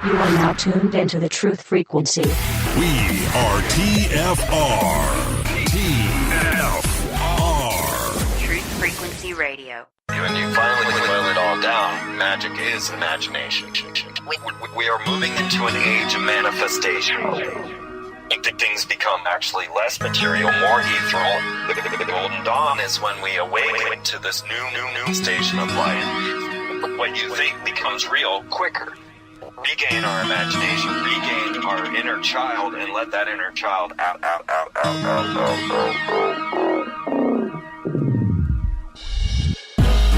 You are now tuned into the truth frequency. We are TFR. Truth Frequency Radio. When you finally boil it all down, magic is imagination. We are moving into an age of manifestation. Things become actually less material, more ethereal. The golden dawn is when we awaken to this new station of life. What you think becomes real quicker. Regain our imagination, regain our inner child, and let that inner child out.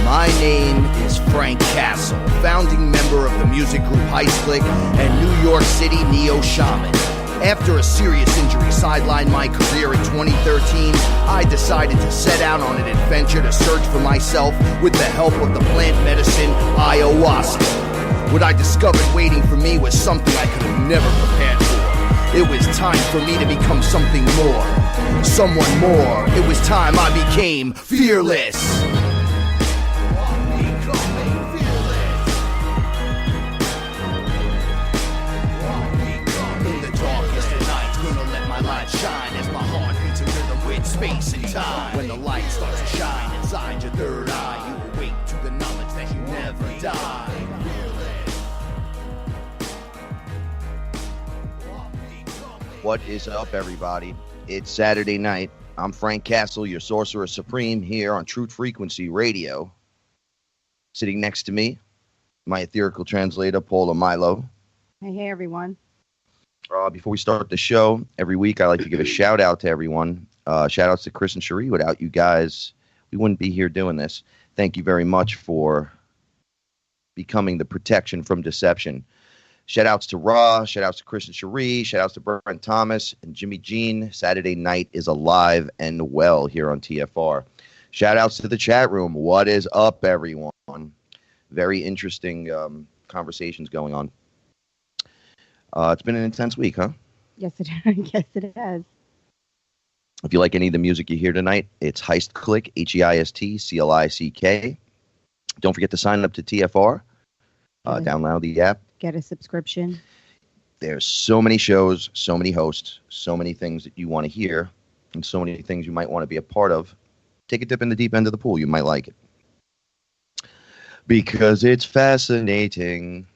My name is Frank Castle, founding member of the music group Ayahuscua and New York City Neo Shaman. After a serious injury sidelined my career in 2013, I decided to set out on an adventure to search for myself with the help of the plant medicine Ayahuasca. What I discovered waiting for me was something I could have never prepared for. It was time for me to become something more, someone more. It was time I became fearless. Shine as my heart beats a rhythm with space and time. When the light starts to shine inside your third eye, you awake to the knowledge that you never die. What is up, everybody? It's Saturday night. I'm Frank Castle, your Sorcerer Supreme, here on Truth Frequency Radio. Sitting next to me, my etherical translator, Paula Milo. Hey, everyone. Before we start the show, every week I like to give a shout out to everyone. Shout outs to Chris and Cherie. Without you guys, we wouldn't be here doing this. Thank you very much for becoming the protection from deception. Shout outs to Ra, shout outs to Chris and Cherie, shout outs to Brent Thomas and Gina Gin. Saturday night is alive and well here on TFR. Shout outs to the chat room. What is up, everyone? Very interesting conversations going on. It's been an intense week, huh? Yes, it has. If you like any of the music you hear tonight, it's Heist Click, HeistClick. Don't forget to sign up to TFR. Download the app. Get a subscription. There's so many shows, so many hosts, so many things that you want to hear, and so many things you might want to be a part of. Take a dip in the deep end of the pool. You might like it. Because it's fascinating.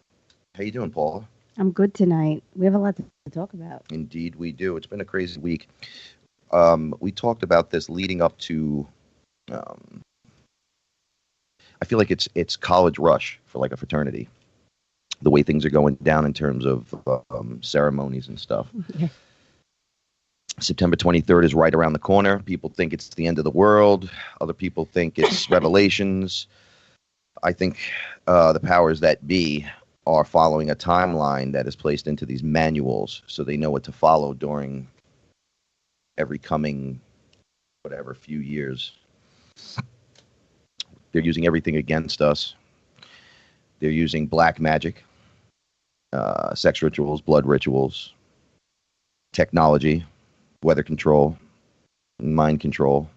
How you doing, Paula? I'm good tonight. We have a lot to talk about. Indeed, we do. It's been a crazy week. We talked about this leading up to. I feel like it's college rush for like a fraternity. The way things are going down in terms of ceremonies and stuff. Yeah. September 23rd is right around the corner. People think it's the end of the world. Other people think it's Revelations. I think the powers that be are following a timeline that is placed into these manuals so they know what to follow during every coming, whatever, few years. They're using everything against us. They're using black magic, sex rituals, blood rituals, technology, weather control, mind control,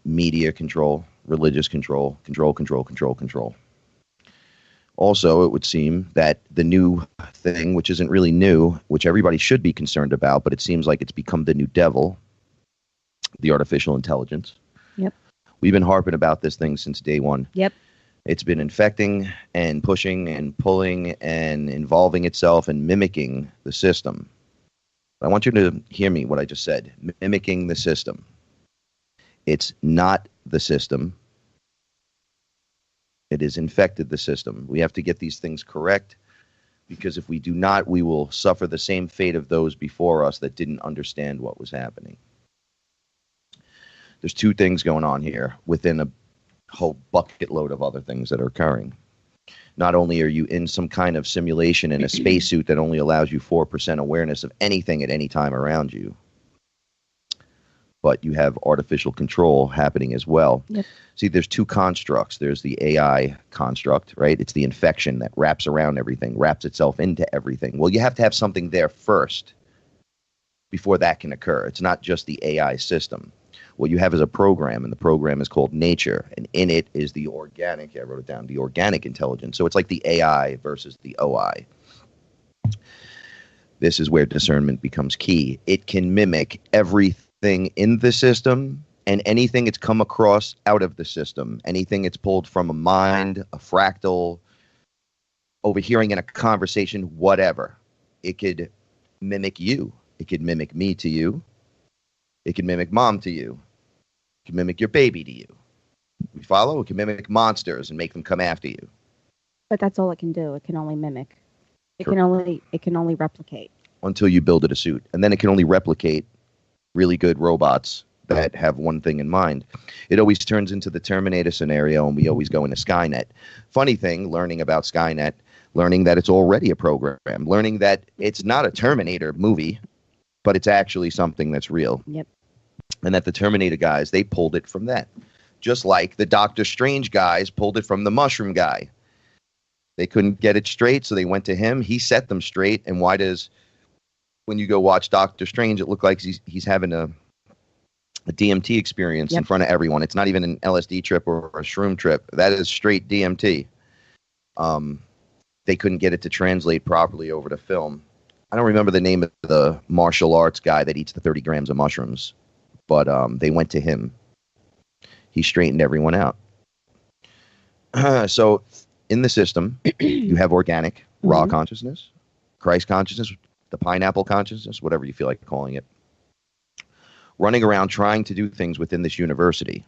media control, religious control. Also, it would seem that the new thing, which isn't really new, which everybody should be concerned about, but it seems like it's become the new devil, the artificial intelligence. Yep. We've been harping about this thing since day one. Yep. It's been infecting and pushing and pulling and involving itself and mimicking the system. I want you to hear me, what I just said. Mimicking the system. It's not the system. It has infected the system. We have to get these things correct, because if we do not, we will suffer the same fate of those before us that didn't understand what was happening. There's two things going on here within a whole bucket load of other things that are occurring. Not only are you in some kind of simulation in a spacesuit that only allows you 4% awareness of anything at any time around you, but you have artificial control happening as well. Yep. See, there's two constructs. There's the AI construct, right? It's the infection that wraps around everything, wraps itself into everything. Well, you have to have something there first before that can occur. It's not just the AI system. What you have is a program, and the program is called nature, and in it is the organic, I wrote it down, the organic intelligence. So it's like the AI versus the OI. This is where discernment becomes key. It can mimic everything in the system and anything it's come across out of the system, anything it's pulled from a mind, a fractal, overhearing in a conversation, whatever. It could mimic you. It could mimic me to you. It can mimic mom to you. It can mimic your baby to you. You follow? It can mimic monsters and make them come after you. But that's all it can do. It can only mimic. It can only replicate. Until you build it a suit. And then it can only replicate really good robots that have one thing in mind. It always turns into the Terminator scenario, and we always go into Skynet. Funny thing, learning about Skynet, learning that it's already a program, learning that it's not a Terminator movie, but it's actually something that's real. Yep. And that the Terminator guys, they pulled it from that. Just like the Doctor Strange guys pulled it from the Mushroom guy. They couldn't get it straight, so they went to him. He set them straight. And why does, when you go watch Doctor Strange, it look like he's having a DMT experience in front of everyone? It's not even an LSD trip or a shroom trip. That is straight DMT. They couldn't get it to translate properly over to film. I don't remember the name of the martial arts guy that eats the 30 grams of mushrooms, but they went to him. He straightened everyone out. So in the system, you have organic, raw consciousness, Christ consciousness, the pineapple consciousness, whatever you feel like calling it, running around trying to do things within this university.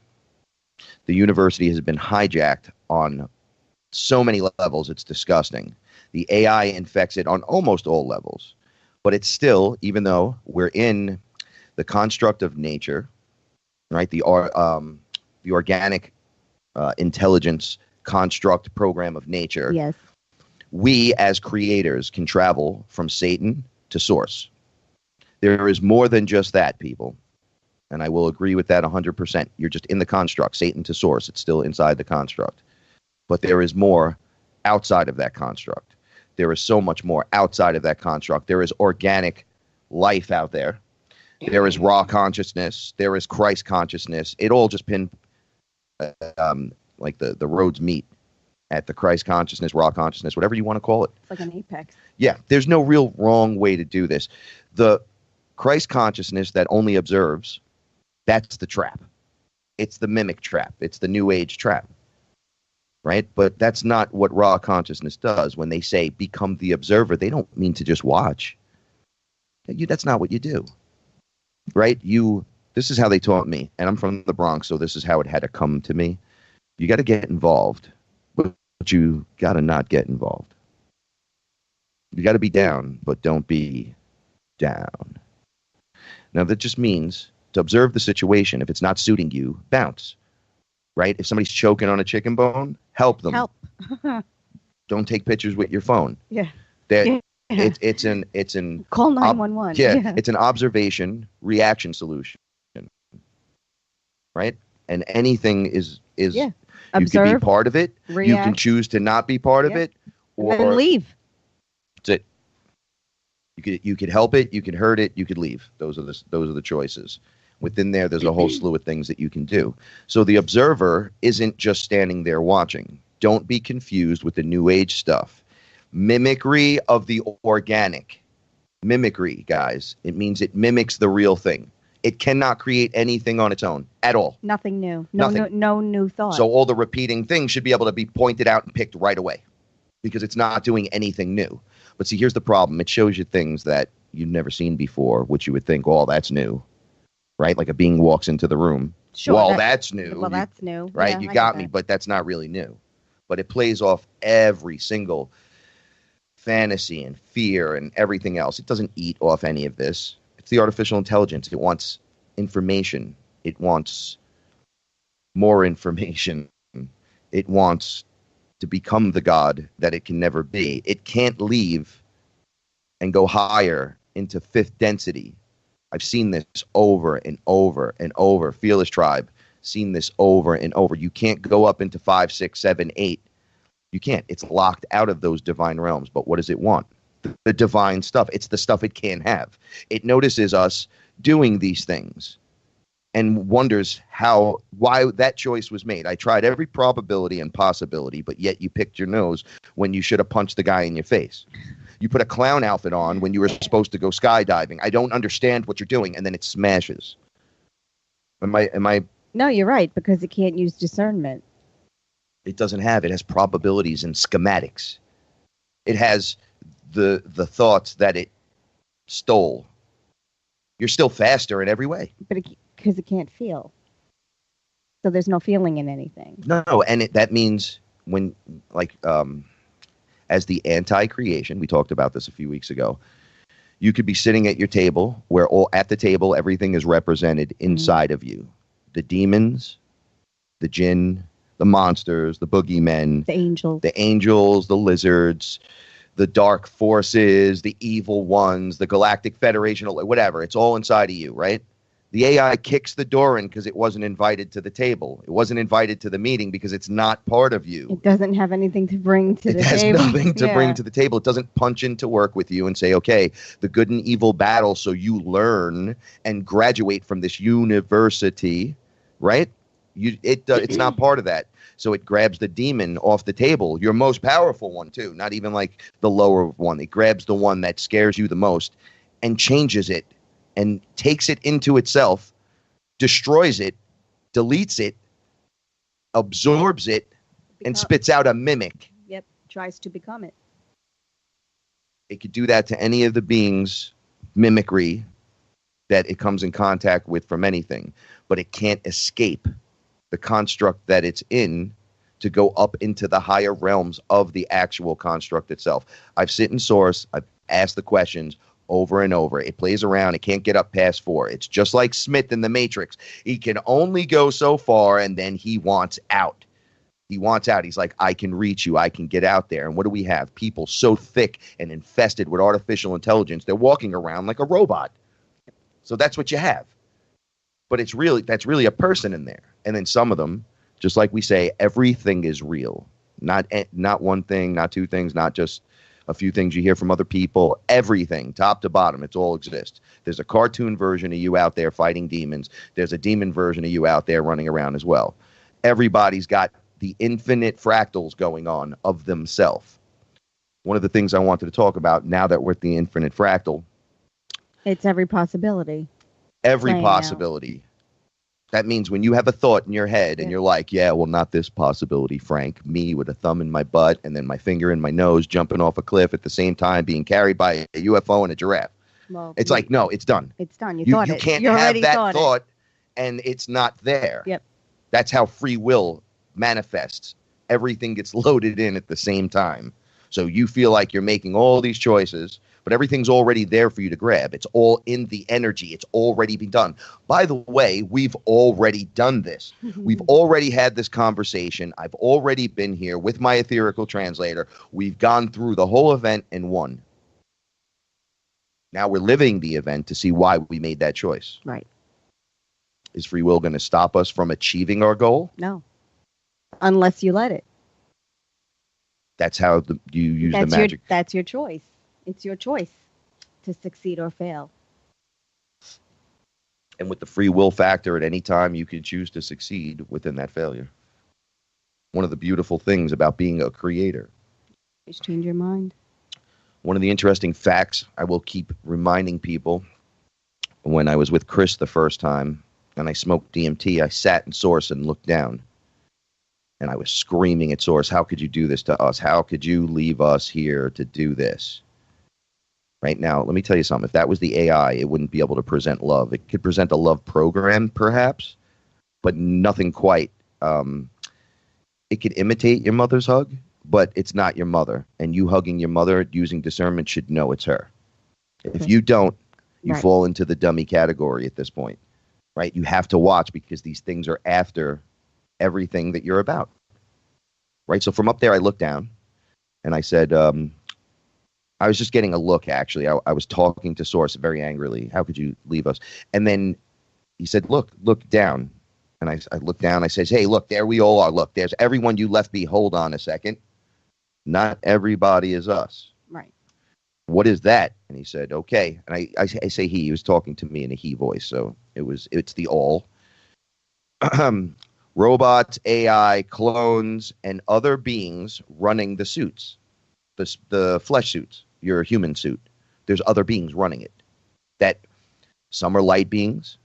The university has been hijacked on so many levels, it's disgusting. The AI infects it on almost all levels. But it's still, even though we're in the construct of nature, right, the organic intelligence construct program of nature, Yes. we as creators can travel from Satan to source. There is more than just that, people. And I will agree with that 100%. You're just in the construct, Satan to source. It's still inside the construct. But there is more outside of that construct. There is so much more outside of that construct. There is organic life out there. There is raw consciousness. There is Christ consciousness. It all just like the roads meet at the Christ consciousness, raw consciousness, whatever you want to call it. It's like an apex. Yeah, there's no real wrong way to do this. The Christ consciousness that only observes, that's the trap. It's the mimic trap. It's the new age trap. Right? But that's not what raw consciousness does. When they say become the observer, they don't mean to just watch. That's not what you do. Right? This is how they taught me. And I'm from the Bronx, so this is how it had to come to me. You got to get involved, but you got to not get involved. You got to be down, but don't be down. Now, that just means to observe the situation. If it's not suiting you, bounce. Right? If somebody's choking on a chicken bone, help them. Help. Don't take pictures with your phone. Yeah. It's an Call 911. Yeah, it's an observation reaction solution. Right? And anything is you Observe, can be part of it. react. You can choose to not be part of it, Or or leave. that's it. You could help it, you could hurt it, you could leave. Those are the choices. Within there's a whole slew of things that you can do. So the observer isn't just standing there watching. Don't be confused with the new age stuff. Mimicry of the organic. Mimicry, guys. It means it mimics the real thing. It cannot create anything on its own at all. Nothing new. Nothing. No new thought. So all the repeating things should be able to be pointed out and picked right away because it's not doing anything new. But see, here's the problem. It shows you things that you've never seen before, which you would think, oh, that's new. Right? Like a being walks into the room. Sure, well, that's new. Well, that's new. Right? Yeah, You I got get me, that. but that's not really new. But it plays off every single fantasy and fear and everything else. It doesn't eat off any of this. It's the artificial intelligence. It wants information. It wants more information. It wants to become the God that it can never be. It can't leave and go higher into fifth density. I've seen this over and over and over. FearLess Tribe, seen this over and over. You can't go up into 5, 6, 7, 8. You can't. It's locked out of those divine realms. But what does it want? The divine stuff. It's the stuff it can't have. It notices us doing these things. and wonders why that choice was made. I tried every probability and possibility, but yet you picked your nose when you should have punched the guy in your face. You put a clown outfit on when you were supposed to go skydiving. I don't understand what you're doing, and then it smashes. Am I? No, you're right, because it can't use discernment. It doesn't have. It has probabilities and schematics. It has the thoughts that it stole. You're still faster in every way. But because it can't feel. So there's no feeling in anything. No, and that means when, like, as the anti-creation, we talked about this a few weeks ago, you could be sitting at your table where at the table everything is represented inside of you. The demons, the jinn, the monsters, the boogeymen, the angels, the lizards, the dark forces, the evil ones, the Galactic Federation, whatever. It's all inside of you, right? The AI kicks the door in because it wasn't invited to the table. It wasn't invited to the meeting because it's not part of you. It doesn't have anything to bring to the table. It has nothing to bring to the table. It doesn't punch into work with you and say, okay, the good and evil battle so you learn and graduate from this university, right? It's not part of that. So it grabs the demon off the table, your most powerful one too, not even like the lower one. It grabs the one that scares you the most and changes it and takes it into itself, destroys it, deletes it, absorbs it, and spits out a mimic. Yep, tries to become it. It could do that to any of the beings' mimicry that it comes in contact with from anything, but it can't escape the construct that it's in to go up into the higher realms of the actual construct itself. I've sit in source, I've asked the questions over and over. It plays around, it can't get up past 4. It's just like Smith in the Matrix. He can only go so far and then he wants out. He wants out. He's like, I can reach you, I can get out there. And what do we have? People so thick and infested with artificial intelligence, they're walking around like a robot. So that's what you have. But that's really a person in there. And then some of them, just like we say, everything is real. Not one thing, not two things, not just a few things you hear from other people. Everything, top to bottom, it all exists. There's a cartoon version of you out there fighting demons. There's a demon version of you out there running around as well. Everybody's got the infinite fractals going on of themselves. One of the things I wanted to talk about now that we're at the infinite fractal. It's every possibility. Every possibility. That means when you have a thought in your head and you're like, yeah, well, not this possibility, Frank. Me with a thumb in my butt and then my finger in my nose jumping off a cliff at the same time being carried by a UFO and a giraffe. Well, it's like, no, it's done. It's done. You thought it. You can't have that thought and it's not there. Yep. That's how free will manifests. Everything gets loaded in at the same time. So you feel like you're making all these choices, but everything's already there for you to grab. It's all in the energy. It's already been done. By the way, we've already done this. We've already had this conversation. I've already been here with my etherical translator. We've gone through the whole event and won. Now we're living the event to see why we made that choice. Right. Is free will going to stop us from achieving our goal? No. Unless you let it. That's how you use the magic. That's your choice. It's your choice to succeed or fail. And with the free will factor, at any time you can choose to succeed within that failure. One of the beautiful things about being a creator. Just change your mind. One of the interesting facts I will keep reminding people, when I was with Chris the first time and I smoked DMT, I sat in Source and looked down. And I was screaming at Source, how could you do this to us? How could you leave us here to do this? Right now, let me tell you something. If that was the AI, it wouldn't be able to present love. It could present a love program, perhaps, but nothing quite. It could imitate your mother's hug, but it's not your mother. And you hugging your mother using discernment should know it's her. If you don't, you fall into the dummy category at this point, right? You have to watch because these things are after everything that you're about, right? So from up there, I looked down and I said, I was just getting a look, actually. I was talking to Source very angrily. How could you leave us? And then he said, look down. And I looked down. I says, hey, look, there we all are. Look, there's everyone you left me. Hold on a second. Not everybody is us. Right. What is that? And he said, okay. And I say he was talking to me in a he voice. So it's the all. robots, AI, clones, and other beings running the suits, the flesh suits, your human suit. There's other beings running it. That some are light beings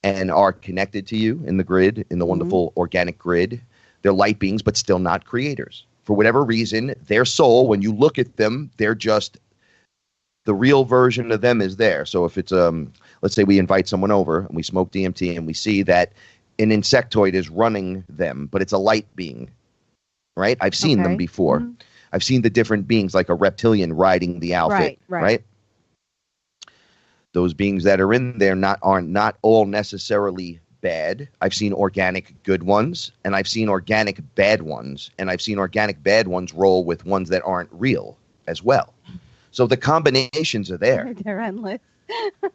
and are connected to you in the grid, in the wonderful organic grid. They're light beings, but still not creators. For whatever reason, their soul, when you look at them, they're just the real version of them is there. So if it's let's say we invite someone over and we smoke DMT and we see that an insectoid is running them, but it's a light being, right? I've seen them before. I've seen the different beings, like a reptilian riding the outfit, right? Those beings that are in there are not all necessarily bad. I've seen organic good ones, and I've seen organic bad ones, and I've seen organic bad ones roll with ones that aren't real as well. So the combinations are there. They're endless.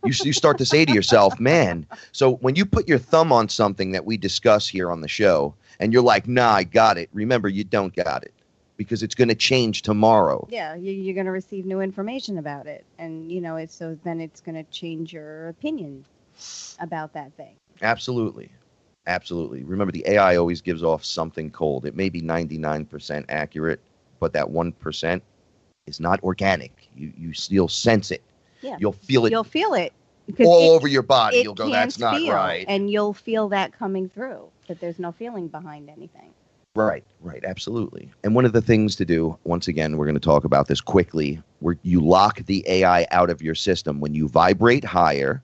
You start to say to yourself, man, so when you put your thumb on something that we discuss here on the show, and you're like, nah, I got it. Remember, you don't got it, because it's going to change tomorrow. Yeah, you're going to receive new information about it. And, so then it's going to change your opinion about that thing. Absolutely. Absolutely. Remember, the AI always gives off something cold. It may be 99% accurate, but that 1% is not organic. You'll sense it. Yeah. You'll feel it. You'll feel it. All over your body. You'll go, that's not right. And you'll feel that coming through, that there's no feeling behind anything. Right, absolutely. And one of the things to do, once again, we're going to talk about this quickly, where you lock the AI out of your system. When you vibrate higher,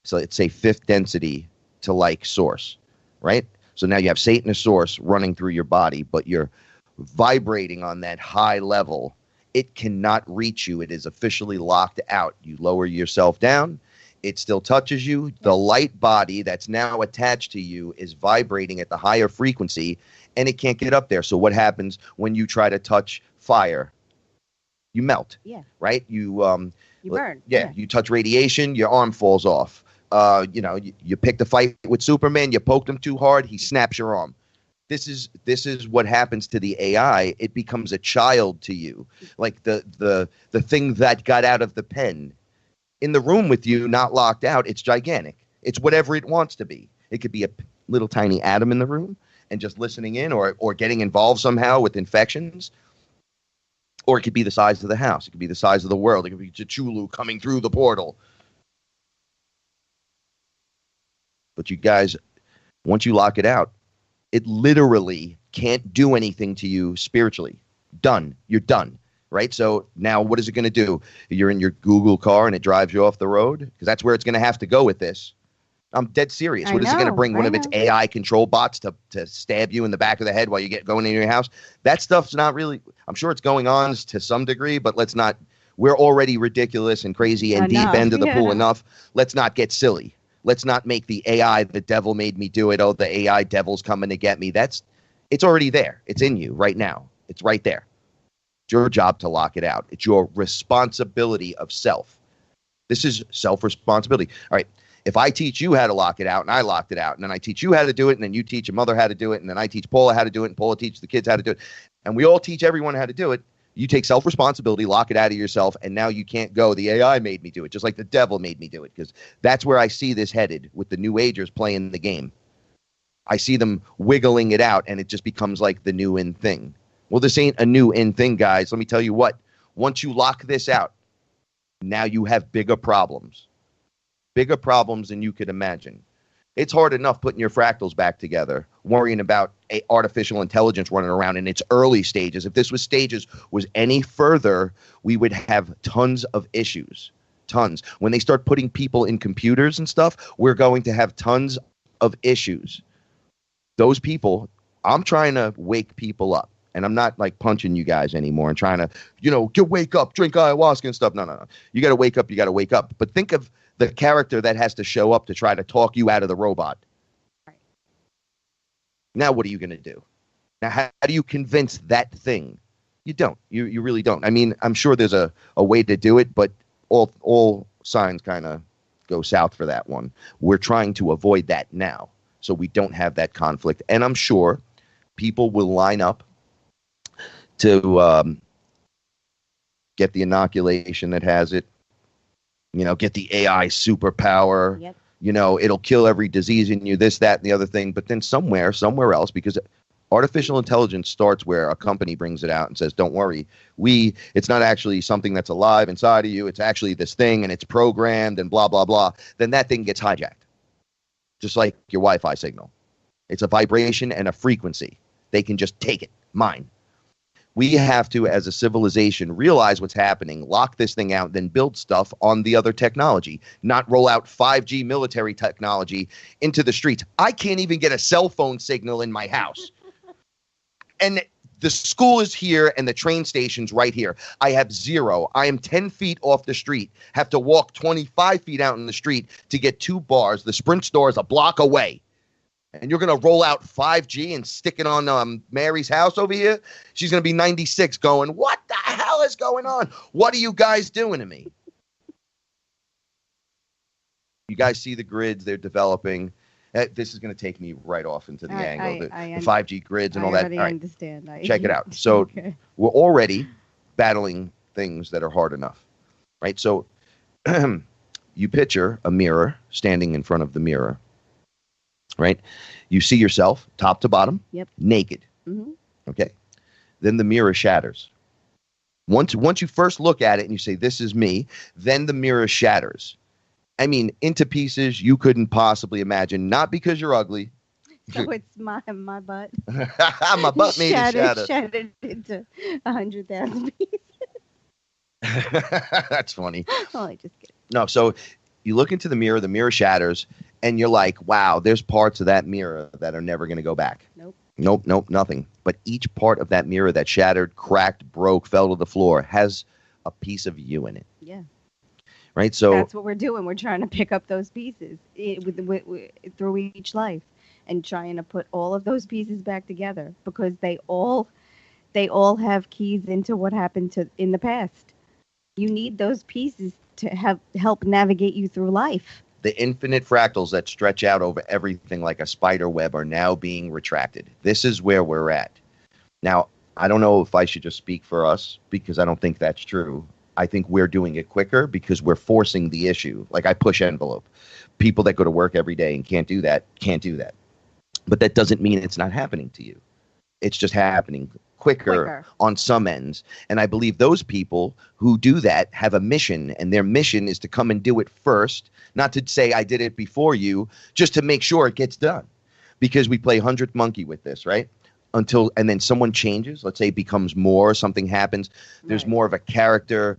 so let's say fifth density to like source, right? So now you have Satan as source running through your body, but you're vibrating on that high level. It cannot reach you. It is officially locked out. You lower yourself down. It still touches you. The light body that's now attached to you is vibrating at the higher frequency, and it can't get up there. So what happens when you try to touch fire? You melt. Yeah. Right? You burn. Yeah. You touch radiation, your arm falls off. You picked a fight with Superman, you poked him too hard, he snaps your arm. This is what happens to the AI. It becomes a child to you, like the thing that got out of the pen. In the room with you, not locked out, it's gigantic. It's whatever it wants to be. It could be a little tiny atom in the room and just listening in, or getting involved somehow with infections. Or it could be the size of the house. It could be the size of the world. It could be Chulu coming through the portal. But you guys, once you lock it out, it literally can't do anything to you spiritually. Done. You're done. Right? So now what is it going to do? You're in your Google car and it drives you off the road? Because that's where it's going to have to go with this. I'm dead serious. What is it going to bring? One of its AI control bots to stab you in the back of the head while you get going into your house? That stuff's not really, I'm sure it's going on to some degree, but let's not, we're already ridiculous and crazy and deep end of the pool enough. Let's not get silly. Let's not make the AI, the devil made me do it. Oh, the AI devil's coming to get me. It's already there. It's in you right now. It's right there. It's your job to lock it out. It's your responsibility of self. This is self-responsibility. All right. If I teach you how to lock it out and I locked it out, and then I teach you how to do it, and then you teach your mother how to do it, and then I teach Paula how to do it, and Paula teaches the kids how to do it, and we all teach everyone how to do it, you take self-responsibility, lock it out of yourself, and now you can't go, the AI made me do it, just like the devil made me do it, because that's where I see this headed with the New Agers playing the game. I see them wiggling it out, and it just becomes like the new in thing. Well, this ain't a new in thing, guys. Let me tell you what. Once you lock this out, now you have bigger problems. Bigger problems than you could imagine. It's hard enough putting your fractals back together, worrying about artificial intelligence running around in its early stages. If this was any further, we would have tons of issues. Tons. When they start putting people in computers and stuff, we're going to have tons of issues. Those people, I'm trying to wake people up. And I'm not like punching you guys anymore and trying to, wake up, drink ayahuasca and stuff. No. You got to wake up. You got to wake up. But think of the character that has to show up to try to talk you out of the robot. Right. Now, what are you going to do? Now, how do you convince that thing? You don't. You really don't. I mean, I'm sure there's a way to do it, but all signs kind of go south for that one. We're trying to avoid that now so we don't have that conflict. And I'm sure people will line up to get the inoculation that has it, get the AI superpower, It'll kill every disease in you, this, that, and the other thing. But then somewhere else, because artificial intelligence starts where a company brings it out and says, don't worry, it's not actually something that's alive inside of you. It's actually this thing, and it's programmed and blah, blah, blah. Then that thing gets hijacked, just like your Wi-Fi signal. It's a vibration and a frequency. They can just take it, mine. We have to, as a civilization, realize what's happening, lock this thing out, then build stuff on the other technology, not roll out 5G military technology into the streets. I can't even get a cell phone signal in my house. And the school is here and the train station's right here. I have zero. I am 10 feet off the street, have to walk 25 feet out in the street to get 2 bars. The Sprint store is a block away. And you're going to roll out 5G and stick it on Mary's house over here? She's going to be 96 going, what the hell is going on? What are you guys doing to me? You guys see the grids they're developing. This is going to take me right off into the angle. The 5G grids and all that. I all right, understand. check it out. So Okay. We're already battling things that are hard enough, right? So you picture a mirror standing in front of the mirror, right? You see yourself top to bottom, Yep. naked. Mm-hmm. Okay. Then the mirror shatters. Once you first look at it and you say, this is me, then the mirror shatters. I mean, into pieces you couldn't possibly imagine, not because you're ugly. So it's my butt. My butt made it shatter. Shattered into 100,000 pieces. That's funny. Oh, I just kidding. No, so you look into the mirror shatters, and you're like, wow, there's parts of that mirror that are never going to go back. Nope, nothing. But each part of that mirror that shattered, cracked, broke, fell to the floor has a piece of you in it. Yeah. Right? So that's what we're doing. We're trying to pick up those pieces through each life and trying to put all of those pieces back together because they all have keys into what happened in the past. You need those pieces to help navigate you through life. The infinite fractals that stretch out over everything like a spider web are now being retracted. This is where we're at. Now, I don't know if I should just speak for us because I don't think that's true. I think we're doing it quicker because we're forcing the issue. Like I push envelope. People that go to work every day and can't do that. But that doesn't mean it's not happening to you. It's just happening quicker on some ends. And I believe those people who do that have a mission, and their mission is to come and do it first, not to say I did it before you, just to make sure it gets done. Because we play 100th monkey with this, right? And then someone changes, let's say it becomes more, something happens, there's more of a character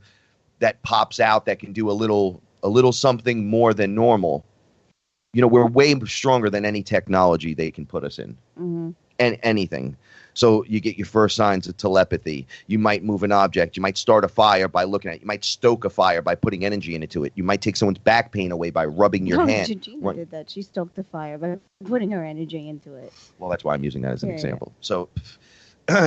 that pops out that can do a little something more than normal. We're way stronger than any technology they can put us in. Mm-hmm. And anything. So you get your first signs of telepathy. You might move an object. You might start a fire by looking at it. You might stoke a fire by putting energy into it. You might take someone's back pain away by rubbing your hand. Gina did that. She stoked the fire by putting her energy into it. Well, that's why I'm using that as an example. Yeah. So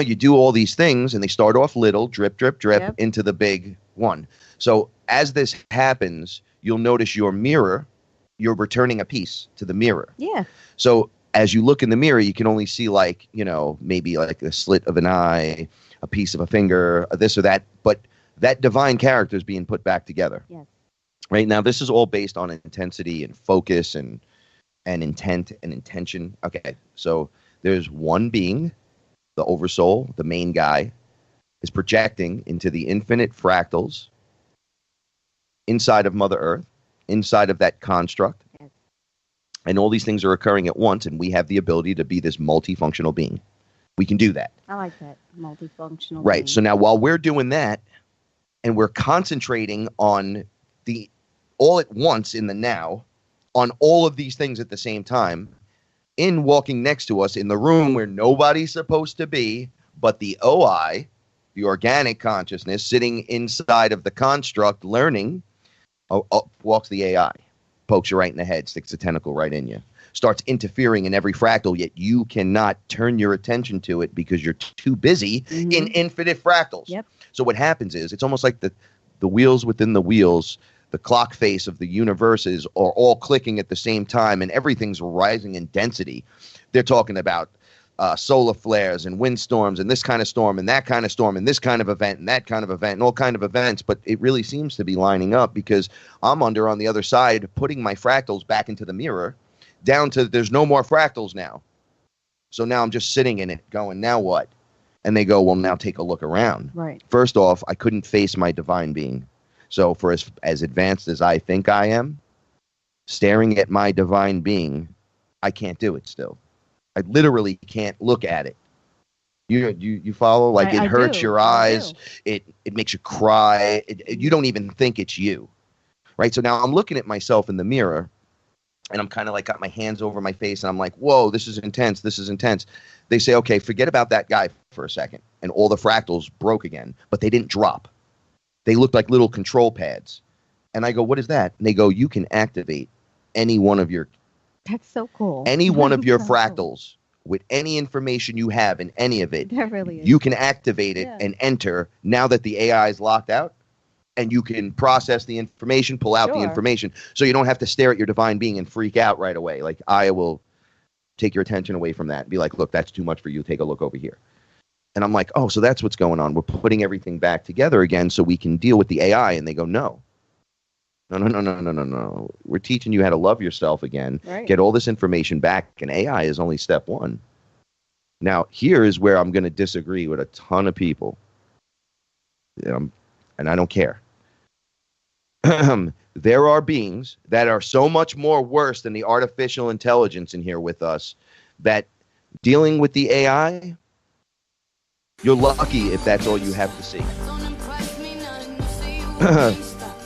you do all these things, and they start off little, drip, drip, drip, into the big one. So as this happens, you'll notice your mirror, you're returning a piece to the mirror. Yeah. So as you look in the mirror, you can only see maybe like a slit of an eye, a piece of a finger, this or that. But that divine character is being put back together. Yes. Right now, this is all based on intensity and focus and intent and intention. Okay, so there's one being, the oversoul, the main guy, is projecting into the infinite fractals inside of Mother Earth, inside of that construct. Yes. And all these things are occurring at once, and we have the ability to be this multifunctional being. We can do that. I like that, multifunctional Right. being. So now while we're doing that, and we're concentrating on the all at once in the now, on all of these things at the same time, in walking next to us in the room where nobody's supposed to be, but the OI, the organic consciousness, sitting inside of the construct learning, walks the AI. Pokes you right in the head, sticks a tentacle right in you, starts interfering in every fractal, yet you cannot turn your attention to it because you're too busy in infinite fractals. Yep. So what happens is it's almost like the wheels within the wheels, the clock face of the universes are all clicking at the same time, and everything's rising in density. They're talking about solar flares and windstorms and this kind of storm and that kind of storm and this kind of event and that kind of event and all kind of events. But it really seems to be lining up because I'm on the other side, putting my fractals back into the mirror down to there's no more fractals now. So now I'm just sitting in it going, now what? And they go, well, now take a look around. Right. First off, I couldn't face my divine being. So for as advanced as I think I am, staring at my divine being, I can't do it still. I literally can't look at it. You follow? Like it hurts your eyes. It makes you cry. You don't even think it's you. Right? So now I'm looking at myself in the mirror and I'm kind of like got my hands over my face and I'm like, whoa, this is intense. This is intense. They say, okay, forget about that guy for a second. And all the fractals broke again, but they didn't drop. They looked like little control pads. And I go, what is that? And they go, you can activate any one of your That's so cool. Any one of your So fractals with any information you have in any of it, That really is. you can activate it and enter now that the AI is locked out, and you can process the information, pull out the information, so you don't have to stare at your divine being and freak out right away. Like Aya will take your attention away from that and be like, look, that's too much for you. Take a look over here. And I'm like, oh, so that's what's going on. We're putting everything back together again so we can deal with the AI. And they go, no. No. We're teaching you how to love yourself again, get all this information back, and AI is only step one. Now, here is where I'm going to disagree with a ton of people. And I don't care. There are beings that are so much more worse than the artificial intelligence in here with us that dealing with the AI, you're lucky if that's all you have to see.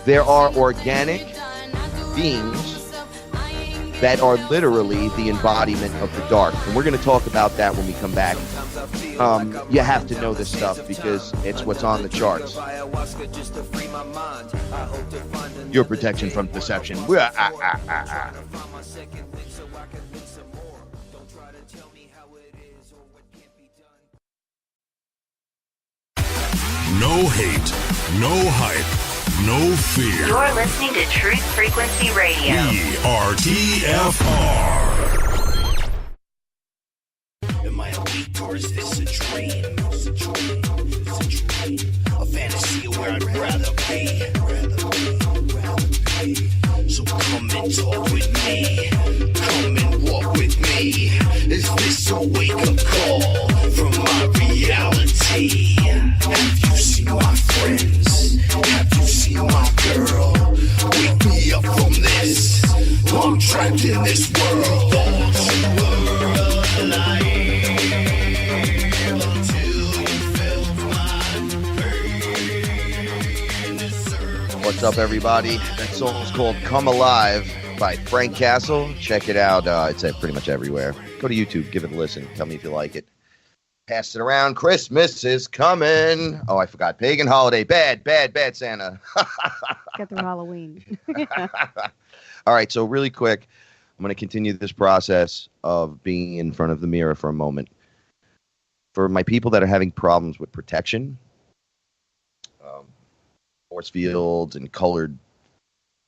There are organic beings that are literally the embodiment of the dark. And we're going to talk about that when we come back. You have to know this stuff because it's what's on the charts. Your protection from deception. No hate, no hype, no fear. You're listening to Truth Frequency Radio. We are TFR. Am I awake or is this a dream? A fantasy where I'd rather be. So come and talk with me. Come and walk with me. Is this a wake-up call from my reality? Have you seen my friends? Have you seen my girl? Wake me up from this. I'm trapped in this world. Thought you were alive until you felt my pain. What's up, everybody? That song is called Come Alive by Frank Castle. Check it out. It's pretty much everywhere. Go to YouTube. Give it a listen. Tell me if you like it. Pass it around. Christmas is coming. Oh, I forgot. Pagan holiday. Bad Santa. Get through Halloween. All right. So really quick, I'm going to continue this process of being in front of the mirror for a moment. For my people that are having problems with protection, force fields and colored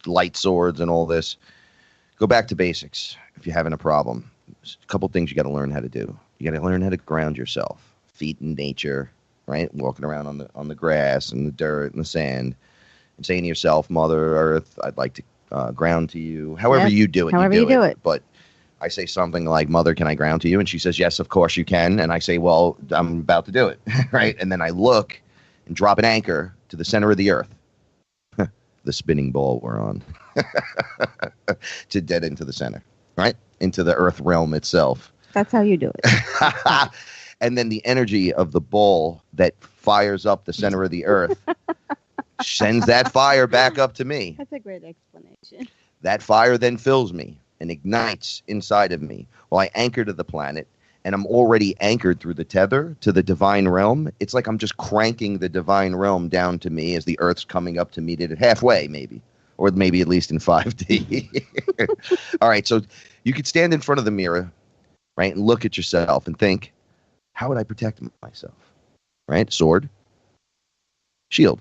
light swords and all this, go back to basics if you're having a problem. There's a couple things you got to learn how to do. You got to learn how to ground yourself. Feet in nature, right? Walking around on the grass and the dirt and the sand and saying to yourself, Mother Earth, I'd like to ground to you. However you do it. However you do it. But I say something like, Mother, can I ground to you? And she says, yes, of course you can. And I say, well, I'm about to do it, right? And then I look and drop an anchor to the center of the earth. The spinning ball we're on. To dead into the center, right? Into the earth realm itself. That's how you do it. And then the energy of the ball that fires up the center of the earth sends that fire back up to me. That's a great explanation. That fire then fills me and ignites inside of me while I anchor to the planet, and I'm already anchored through the tether to the divine realm. It's like I'm just cranking the divine realm down to me as the earth's coming up to meet it at halfway, maybe, or maybe at least in 5D. All right, so you could stand in front of the mirror, right, and look at yourself and think, how would I protect myself? Right? Sword, shield.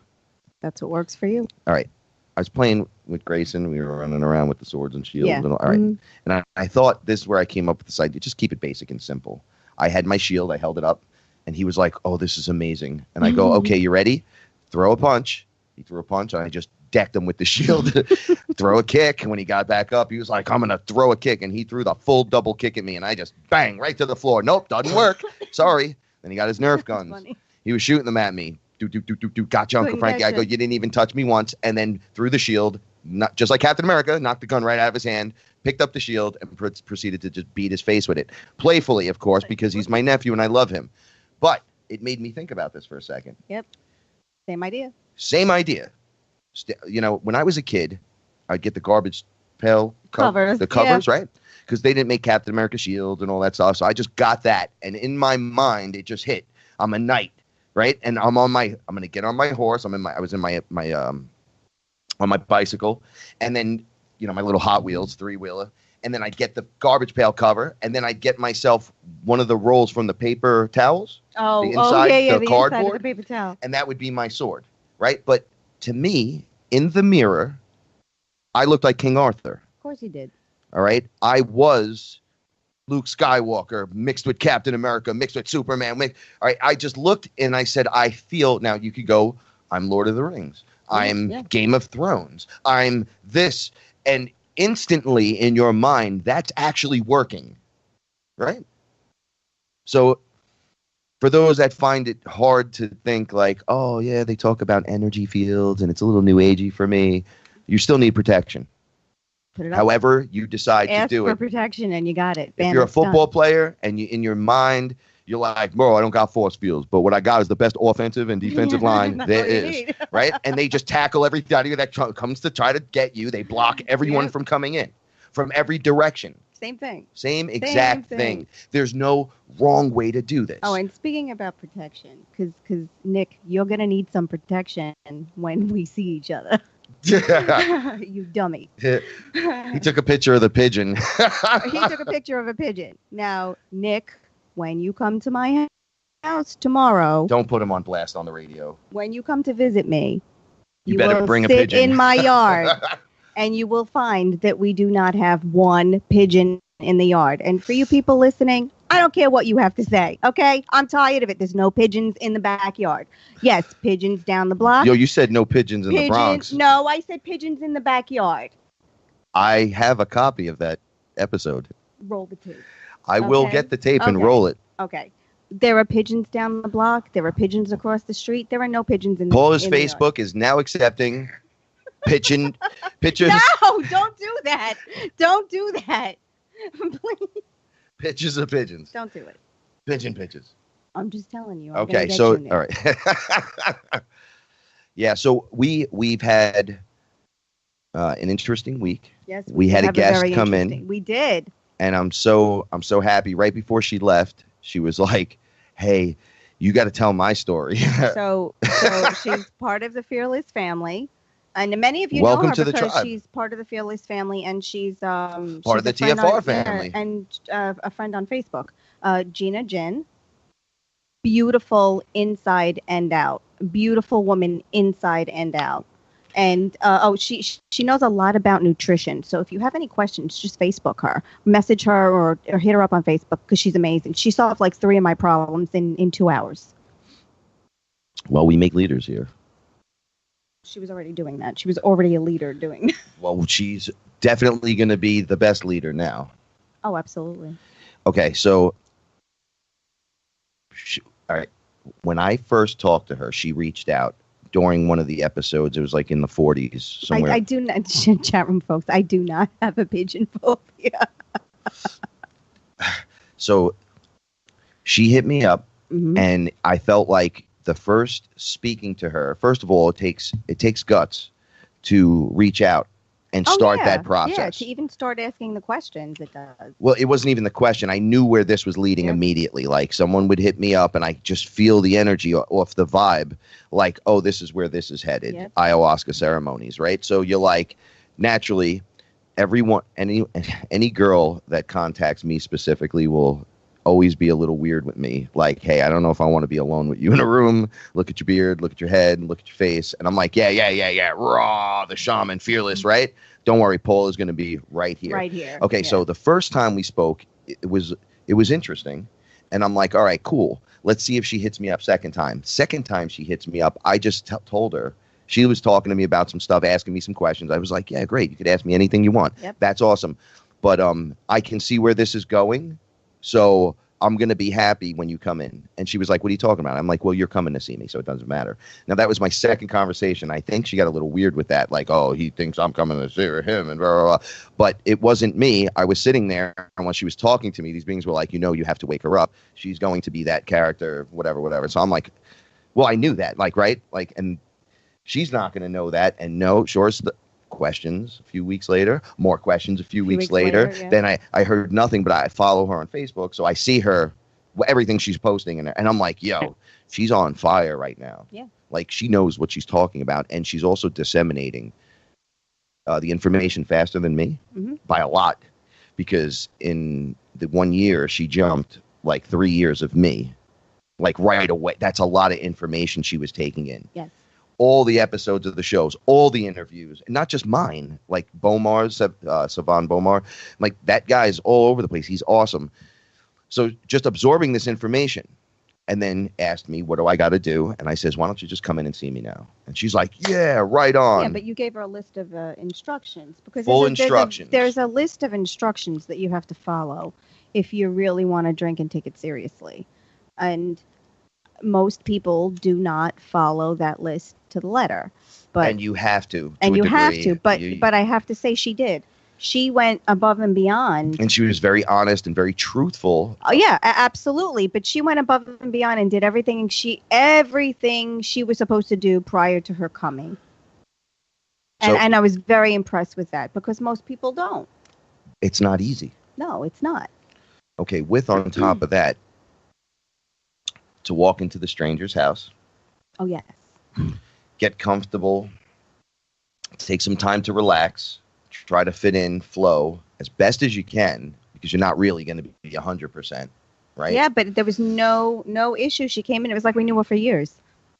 That's what works for you. All right. I was playing with Grayson. We were running around with the swords and shields. Yeah. And all right. And I thought this is where I came up with this idea. Just keep it basic and simple. I had my shield. I held it up, and he was like, "Oh, this is amazing." And I go, "Okay, you ready? Throw a punch." He threw a punch, and I just decked him with the shield. Throw a kick. And when he got back up, he was like, "I'm gonna throw a kick," and he threw the full double kick at me, and I just bang right to the floor. Nope, doesn't work. Sorry. Then he got his Nerf guns. Funny. He was shooting them at me. Gotcha, Uncle Couldn't Frankie. catch I go, it. "You didn't even touch me once," and then threw the shield, not just like Captain America, knocked the gun right out of his hand, picked up the shield, and proceeded to just beat his face with it. Playfully, of course, because he's my nephew and I love him. But it made me think about this for a second. Yep. Same idea. Same idea. When I was a kid, I'd get the garbage pail Covers, the covers, right? Because they didn't make Captain America shield and all that stuff. So I just got that. And in my mind, it just hit. I'm a knight, right? And I'm going to get on my horse. I was in my on my bicycle. And then, my little Hot Wheels 3-wheeler. And then I'd get the garbage pail cover. And then I'd get myself one of the rolls from the paper towels. Oh, the inside, yeah, the inside of cardboard. the paper towel. And that would be my sword, right? But to me, in the mirror, I looked like King Arthur. Of course you did. All right? I was Luke Skywalker mixed with Captain America, mixed with Superman. All right? I just looked and I said, I feel, now you could go, I'm Lord of the Rings. I'm Game of Thrones. I'm this. And instantly in your mind, that's actually working, right? So for those that find it hard to think like, oh, yeah, they talk about energy fields and it's a little new agey for me, you still need protection. Put it up. However you decide Ask to do for it. protection and you got it. If Bam, you're a it's done. football player and you, in your mind, you're like, bro, I don't got force fields, but what I got is the best offensive and defensive line That's there all you is, need. right? And they just tackle everybody that comes to try to get you. They block everyone from coming in from every direction. Same thing. Same exact thing. thing. There's no wrong way to do this. Oh, and speaking about protection, because Nick, you're going to need some protection when we see each other. You dummy. He took a picture of the pigeon. He took a picture of a pigeon. Now, Nick, when you come to my house tomorrow, Don't put him on blast on the radio. when you come to visit me, You better will bring a sit pigeon. in my yard, and you will find that we do not have one pigeon in the yard. And for you people listening, I don't care what you have to say, okay? I'm tired of it. There's no pigeons in the backyard. Yes, pigeons down the block. Yo, you said no pigeons in the Bronx. No, I said pigeons in the backyard. I have a copy of that episode. Roll the tape. I will Okay. get the tape and Okay. roll it. Okay. There are pigeons down the block. There are pigeons across the street. There are no pigeons in Paula's in the yard. Facebook is now accepting pictures. No, don't do that. Don't do that. Please, Pictures of pigeons. don't do it. Pigeon pitches. I'm just telling you. I'm Okay, gonna get so you, Nick. all right. Yeah, so we've had an interesting week, Yes, we had a have guest very come in. interesting- We did. and I'm so happy. Right before she left, she was like, "Hey, you got to tell my story." So she's part of the FearLess family, and many of you Welcome know her to the because tribe. she's part of the FearLess family, and she's part of the TFR family. and a friend on Facebook, Gina Gin. Beautiful inside and out. Beautiful woman inside and out. And she knows a lot about nutrition. So if you have any questions, just Facebook her, message her, or hit her up on Facebook because she's amazing. She solved like 3 of my problems in 2 hours. Well, we make leaders here. She was already doing that. She was already a leader doing that. Well, she's definitely going to be the best leader now. Oh, absolutely. Okay, so all right. When I first talked to her, she reached out during one of the episodes. It was like in the 40s somewhere. I do not, chat room folks, I do not have a pigeon phobia. So she hit me up, Mhm. and I felt like the first speaking to her, first of all, it takes guts to reach out and start that Yeah, process. to even start asking the questions, it does. Well, it wasn't even the question. I knew where this was leading Yeah. immediately. Like someone would hit me up and I just feel the energy off the vibe. Like, oh, this is where this is headed. Yep. Ayahuasca ceremonies, right? So you're like, naturally, everyone, any girl that contacts me specifically will always be a little weird with me. Like, hey, I don't know if I want to be alone with you in a room. Look at your beard, look at your head, look at your face. And I'm like, yeah. Raw, the shaman, fearless, right? Don't worry, Paul is going to be right here. Right here. Okay, Yeah. so the first time we spoke, it was interesting, And I'm like, all right, cool. Let's see if she hits me up second time. Second time she hits me up, I just told her. She was talking to me about some stuff, asking me some questions. I was like, yeah, great. You could ask me anything you want. Yep. That's awesome. But I can see where this is going. So I'm going to be happy when you come in. And she was like, what are you talking about? I'm like, well, you're coming to see me, so it doesn't matter. Now, that was my second conversation. I think she got a little weird with that. Like, oh, he thinks I'm coming to see him and blah, blah, blah. But it wasn't me. I was sitting there, and when she was talking to me, these beings were like, you have to wake her up. She's going to be that character, whatever. So I'm like, well, I knew that, like, right? Like, and she's not going to know that. And no, questions a few weeks later, more questions a few weeks later. Yeah. Then I heard nothing, but I follow her on Facebook, so I see her, everything she's posting in there, and I'm like, yo, she's on fire right now. Yeah. Like, she knows what she's talking about, and she's also disseminating the information faster than me by a lot, because in the 1 year she jumped like 3 years of me, like right away. That's a lot of information she was taking in. Yes. All the episodes of the shows, all the interviews, and not just mine, like Bomar's, Savan Bomar, like that guy's all over the place. He's awesome. So just absorbing this information, and then asked me, what do I got to do? And I says, why don't you just come in and see me now? And she's like, yeah, right on. Yeah, but you gave her a list of instructions. Because Full instructions. There's a list of instructions that you have to follow if you really want to drink and take it seriously. And most people do not follow that list to the letter. But you have to. And you have to. But You- but I have to say she did. She went above and beyond. And she was very honest and very truthful. Oh yeah, absolutely. But she went above and beyond and did everything she was supposed to do prior to her coming. So- And I was very impressed with that, because most people don't. It's not easy. No, it's not. Okay, with on top of that, to walk into the stranger's house, Oh yes. get comfortable, take some time to relax, try to fit in, flow as best as you can, because you're not really going to be 100%, right? Yeah, but there was no issue. She came in. It was like we knew her for years.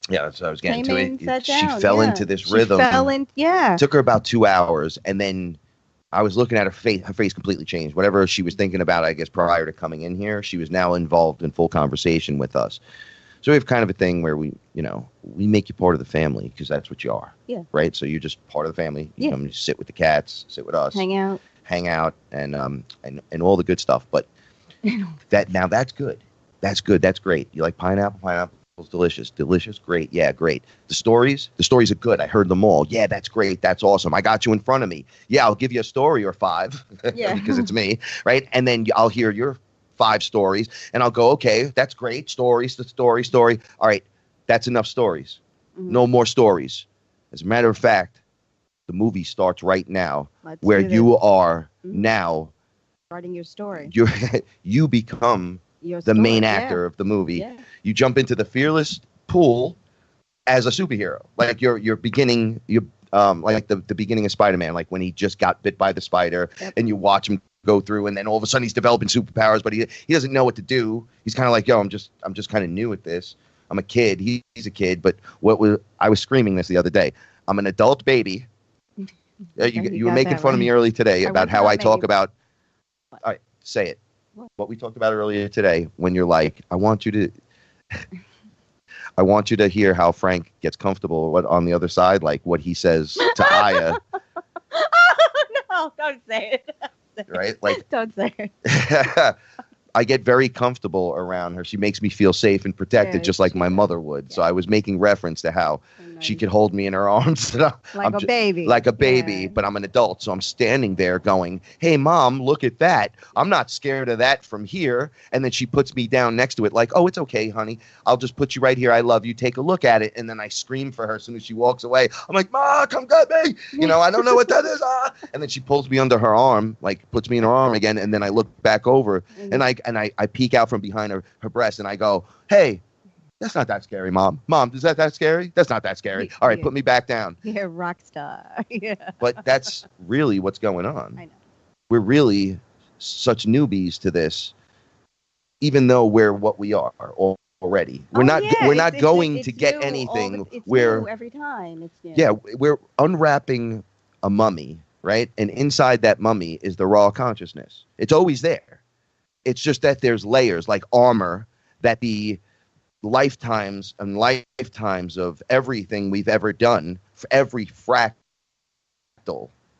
Yeah, that's what I was getting Came to. in, sat down, She fell yeah. into this She rhythm. fell in. Yeah. It took her about 2 hours, and then I was looking at her face. Her face completely changed. Whatever she was thinking about, I guess, prior to coming in here, she was now involved in full conversation with us. So we have kind of a thing where we make you part of the family, because that's what you are. Yeah. Right? So you're just part of the family. You Yeah. come and sit with the cats, sit with us. Hang out. And all the good stuff. But that's good. That's good. That's great. You like pineapple? Pineapple's delicious. Delicious? Great. Yeah, great. The stories are good. I heard them all. Yeah, that's great. That's awesome. I got you in front of me. Yeah, I'll give you a story or 5 Yeah. because it's me, right? And then I'll hear your 5 stories, and I'll go, okay, that's great. Stories, the story. All right, that's enough stories. Mm-hmm. No more stories. As a matter of fact, the movie starts right now, Let's where do this. you are Mhm. now. Starting your story. You become Your the story, main yeah. actor of the movie. Yeah. You jump into the FearLess pool as a superhero, like you're beginning. You like the beginning of Spider-Man, like when he just got bit by the spider, Yep. and you watch him go through, and then all of a sudden he's developing superpowers, but he doesn't know what to do. He's kind of like, yo, I'm just kind of new at this. I'm a kid. He's a kid, but I was screaming this the other day. I'm an adult baby. You were got making that fun of right. me early today I about was how not I talk making- about. What? All right, say it. What? What we talked about earlier today, when you're like, I want you to hear how Frank gets comfortable on the other side, like what he says to Aya, No, don't say it. right? Like, Don't say it. I get very comfortable around her. She makes me feel safe and protected, Yeah, just like she my does. mother would. So Yeah. I was making reference to how she could hold me in her arms. Like I'm a ju- baby. Like a baby, Yeah. but I'm an adult. So I'm standing there going, hey, Mom, look at that. I'm not scared of that from here. And then she puts me down next to it like, oh, it's okay, honey. I'll just put you right here. I love you. Take a look at it. And then I scream for her as soon as she walks away. I'm like, Ma, come get me. I don't know what that is. Ah. And then she pulls me under her arm, like puts me in her arm again. And then I look back over and I peek out from behind her breast and I go, hey, that's not that scary, Mom. Mom, is that scary? That's not that scary. All right, Yeah. put me back down. You're a rock star. Yeah. But that's really what's going on. I know. We're really such newbies to this, even though we're what we are already. We're not going it's to get new anything. it's We're new every time. It's new. yeah, we're unwrapping a mummy, right? And inside that mummy is the raw consciousness. It's always there. It's just that there's layers like armor that the lifetimes and lifetimes of everything we've ever done for every fractal,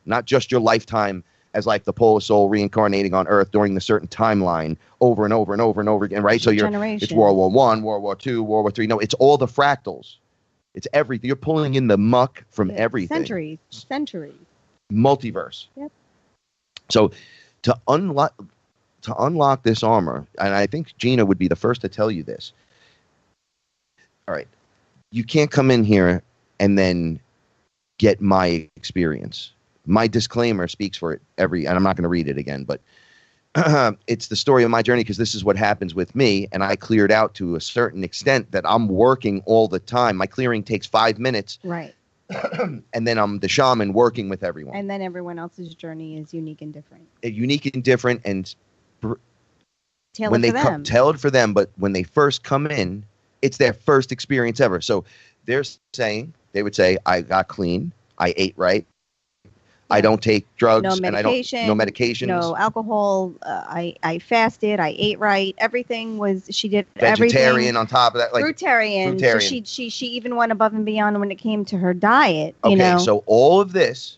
not just your lifetime as like the polar soul reincarnating on Earth during the certain timeline over and over and over and over again, right? So it's World War I, World War II, World War III. No, it's all the fractals. It's everything. You're pulling in the muck from everything. Centuries. Multiverse. Yep. So to unlock this armor, and I think Gina would be the first to tell you this. All right, you can't come in here and then get my experience. My disclaimer speaks for it and I'm not going to read it again, but it's the story of my journey because this is what happens with me, and I cleared out to a certain extent that I'm working all the time. My clearing takes 5 minutes. Right. And then I'm the shaman working with everyone. And then everyone else's journey is unique and different. And tailored for them, but when they first come in, it's their first experience ever. So they would say, I got clean, I ate right, I don't take drugs, no medications, no alcohol. I fasted. I ate right. Everything was. She did vegetarian everything. On top of that, like fruitarian. So she even went above and beyond when it came to her diet. Okay, so all of this,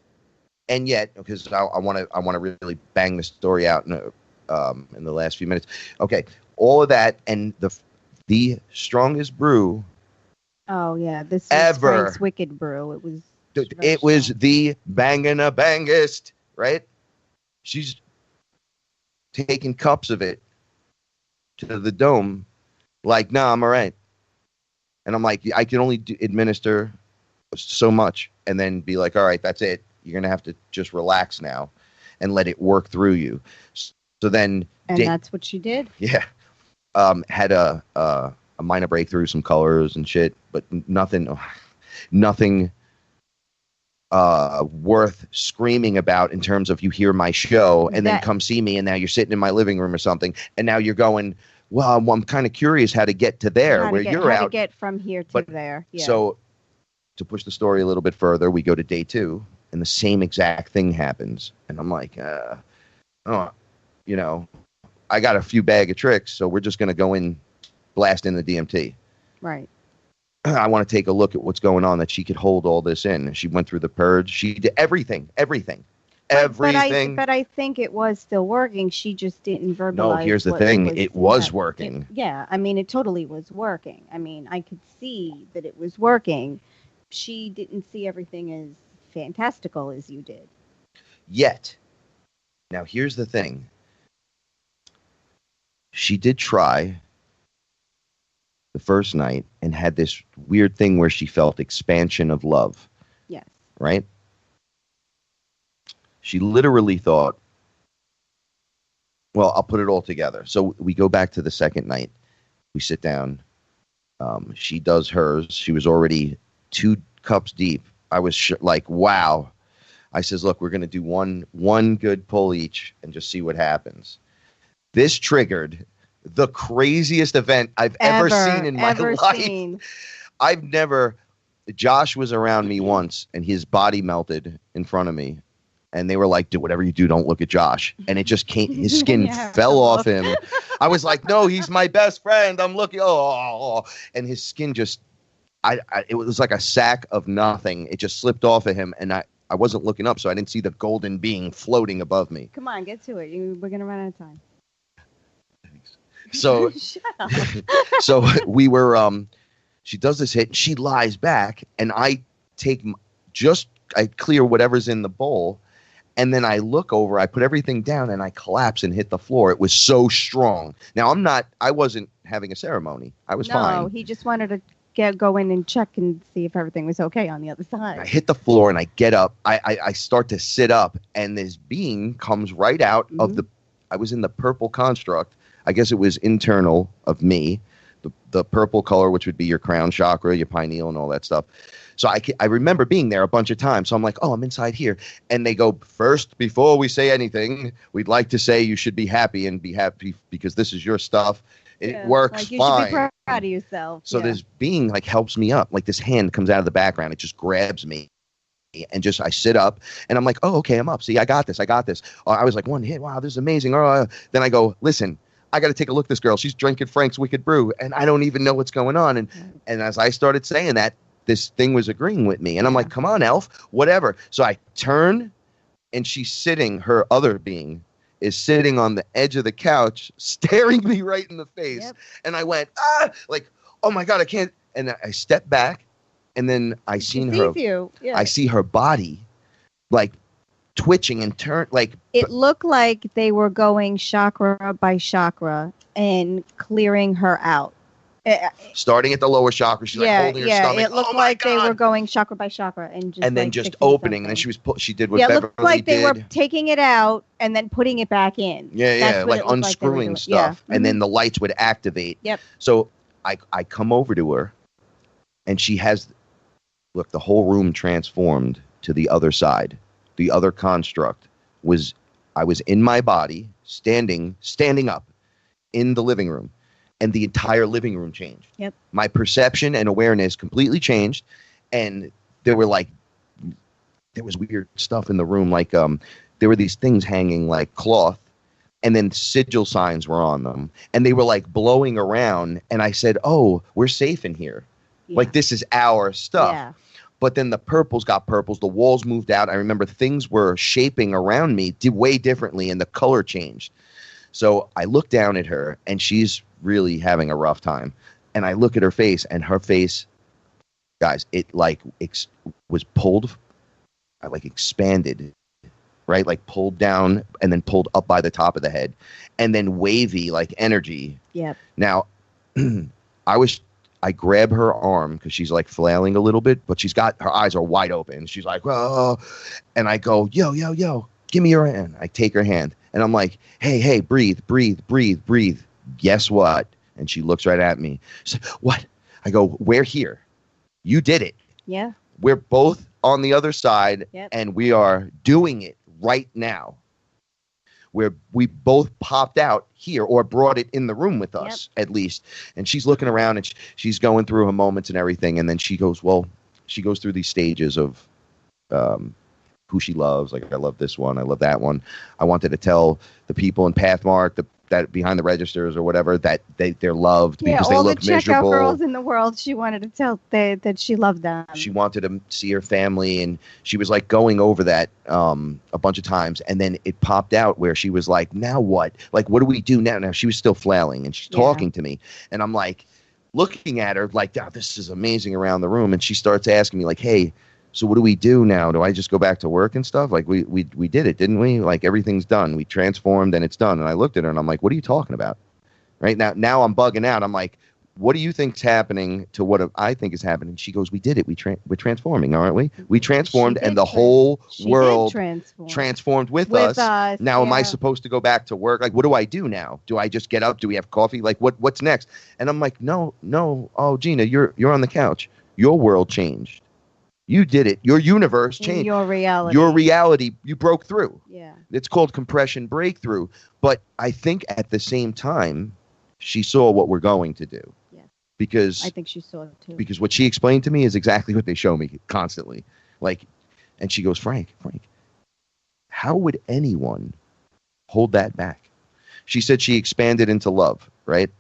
and yet because I want to really bang the story out in the last few minutes. Okay, all of that and the strongest brew. Oh yeah, this was Frank's Wicked Brew. It was the bangest, right? She's taking cups of it to the dome, like, nah, I'm all right. And I'm like, I can only administer so much and then be like, all right, that's it. You're going to have to just relax now and let it work through you. So then. And that's what she did. Yeah. Had a minor breakthrough, some colors and shit, but nothing worth screaming about in terms of you hear my show and then come see me and now you're sitting in my living room or something and now you're going, well, I'm kind of curious how to get to there how to get from here to there. Yeah. So to push the story a little bit further, we go to day 2 and the same exact thing happens. And I'm like, I got a few bag of tricks, so we're just going to go in, blast in the DMT. Right. I want to take a look at what's going on, that she could hold all this in. She went through the purge. She did everything. But I think it was still working. She just didn't verbalize. No, here's the thing. It was working. I mean, it totally was working. I mean, I could see that it was working. She didn't see everything as fantastical as you did. Yet. Now, here's the thing. She did try the first night and had this weird thing where she felt expansion of love. Yes. Right? She literally thought, well, I'll put it all together. So we go back to the second night. We sit down. She does hers. She was already 2 cups deep. I was like, wow. I says, look, we're going to do one good pull each and just see what happens. This triggered the craziest event I've ever seen in my life. Josh was around me once and his body melted in front of me. And they were like, do whatever you do, don't look at Josh. And it just came, his skin fell off him. I was like, no, he's my best friend. I'm looking. And his skin just, it was like a sack of nothing. It just slipped off of him. And I wasn't looking up, so I didn't see the golden being floating above me. Come on, get to it. We're going to run out of time. So, so we were, she does this hit, and she lies back, and I clear whatever's in the bowl, and then I look over, I put everything down, and I collapse and hit the floor. It was so strong. Now, I wasn't having a ceremony. I was fine. No, he just wanted to go in and check and see if everything was okay on the other side. I hit the floor, and I get up. I start to sit up, and this being comes right out of I was in the purple construct. I guess it was internal of me, the purple color, which would be your crown chakra, your pineal, and all that stuff. So I remember being there a bunch of times. So I'm like, oh, I'm inside here. And they go, first, before we say anything, we'd like to say you should be happy because this is your stuff. It works like you fine. You should be proud of yourself. So this being helps me up. Like this hand comes out of the background. It just grabs me. And I sit up and I'm like, oh, okay, I'm up. See, I got this. I was like, one hit. Wow, this is amazing. Then I go, listen, I got to take a look at this girl. She's drinking Frank's Wicked Brew, and I don't even know what's going on. And as I started saying that, this thing was agreeing with me. And I'm like, come on, elf, whatever. So I turn, and she's sitting, her other being is sitting on the edge of the couch, staring me right in the face. Yep. And I went, like, oh my God, I can't. And I stepped back, and then I seen her. You. Yeah. I see her body, like, twitching and turn, like. It looked like they were going chakra by chakra and clearing her out. Starting at the lower chakra, she's like holding her stomach. It looked like they were going chakra by chakra and then like, just opening, and then she did what it Beverly looked like they did. were taking it out and then putting it back in. Yeah, like unscrewing stuff, and then the lights would activate. Yep. So I come over to her, and she has, look, the whole room transformed to the other side. The other construct was, I was in my body, standing up in the living room. And the entire living room changed. Yep. My perception and awareness completely changed. And there was weird stuff in the room. Like, there were these things hanging like cloth, and then sigil signs were on them. And they were like blowing around. And I said, oh, we're safe in here. Yeah. Like, this is our stuff. Yeah. But then the purples got purples. The walls moved out. I remember things were shaping around me way differently, and the color changed. So I look down at her, and she's really having a rough time. And I look at her face, and her face, guys, it like was pulled, like expanded, right? Like pulled down and then pulled up by the top of the head, and then wavy like energy. Yep. Now, I grab her arm because she's like flailing a little bit, but her eyes are wide open. She's like, oh, and I go, yo, give me your hand. I take her hand, and I'm like, hey, breathe. Guess what? And she looks right at me. She's like, what? I go, we're here. You did it. Yeah. We're both on the other side, and we are doing it right now. We both popped out here, or brought it in the room with us, at least. And she's looking around, and she's going through her moments and everything. And then she goes through these stages of who she loves. Like, I love this one. I love that one. I wanted to tell the people in Pathmark, that behind the registers or whatever, that they're loved because they look miserable. All the checkout girls in the world, she wanted to tell that she loved them. She wanted to see her family, and she was like going over that a bunch of times, and then it popped out where she was like, now what? Like, what do we do now? Now she was still flailing, and she's talking to me, and I'm like looking at her like, oh, this is amazing around the room, and she starts asking me like, hey, so what do we do now? Do I just go back to work and stuff? Like, we did it, didn't we? Like, everything's done. We transformed and it's done. And I looked at her and I'm like, what are you talking about? Right now I'm bugging out. I'm like, what do you think's happening to what I think is happening? She goes, we did it. We're transforming, aren't we? We transformed, and the whole world transformed with us. Now, am I supposed to go back to work? Like, what do I do now? Do I just get up? Do we have coffee? Like, what's next? And I'm like, no. Oh, Gina, you're on the couch. Your world changed. You did it. Your universe changed. Your reality, you broke through. Yeah. It's called compression breakthrough. But I think at the same time, she saw what we're going to do. Yeah. Because I think she saw it too. Because what she explained to me is exactly what they show me constantly. Like, and she goes, Frank, how would anyone hold that back? She said she expanded into love, right?